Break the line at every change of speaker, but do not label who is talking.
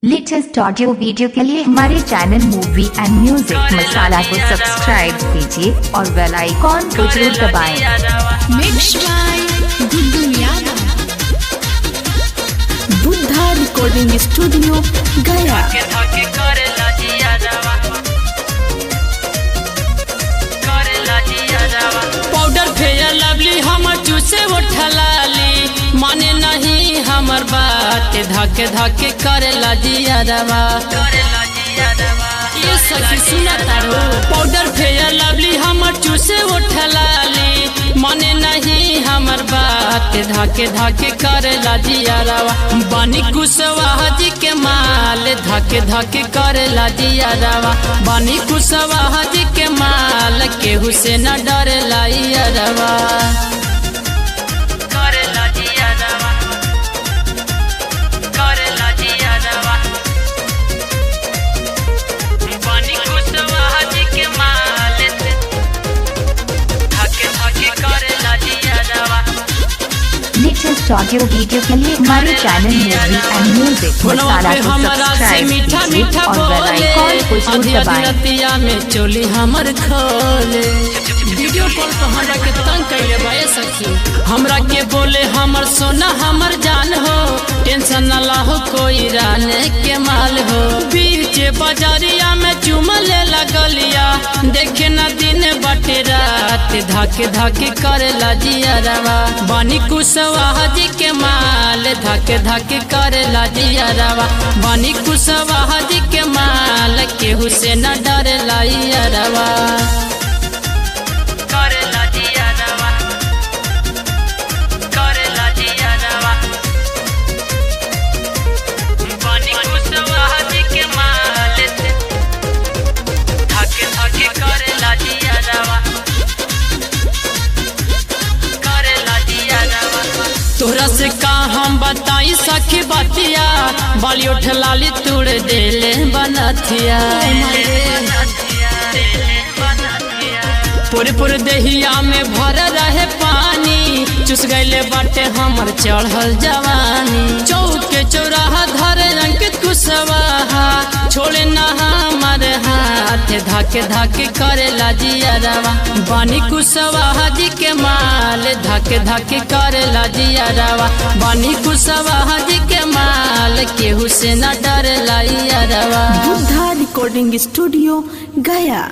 Latest audio video के लिए हमारे channel movie and music masala को सब्सक्राइब कीजिए और बेल आइकॉन को जरूर दबाएं।
Mix by Guddu Yadav, Buddha recording studio Gaya.
Powder fair lovely हमर चूसे उठलाली, माने नहीं हमर बात, धके धके करेला जियारवा। ये सखी सुना तारो, पाउडर फेयर लवली हमर चूसे उठलाली, माने नहीं हमर बात, धके धके करेला जियारवा। बानी कुशवाहा जी के माल, धके धके करेला जियारवा। बानी कुशवाहा जी के माल, केहू से न डरेला यारवा।
लेटेस्ट ऑडियो वीडियो के लिए हमारे channel movie and music masala को सब्सक्राइब
मीठा
कीजिए
मीठा
और बेल आइकॉन को जरूर दबाएं।
रतिया में चोली हमर खोले, वीडियो कॉल पर हमरा के तंग कैले बाए सखी। हमरा के बोले हमर सोना हमर जान हो, टेंशन न लाहो कोई राने के माल हो। बीच बाजारिया में चुमा ले लगलिया, देखे न दिन बटे रात, धके धके करेला जियारवा। बानी कुशवाहा जी के माल, धके धके करेला जियारवा। बानी कुशवाहा जी के माल, केहू से न डरेला यारवा। तोरा से का हम बताई सखी बतिया, बाली उठ लाली तोड़ देले बनथिया। पूरे पूरे देहिया में भर रहे पानी, चुस गईले बाटे हमर चढ़ल जवानी। चौक के चौराहा धरे अंकित कुशवाहा, छोड़े ना हमर हाथ, धके धके करेला जियारवा। बानी कुशवाहा जी के माल, धके धके करेला जियारवा। बानी कुशवाहा जी के माल, केहू से न डरेला यारवा।
बुद्धा रिकॉर्डिंग स्टूडियो गया।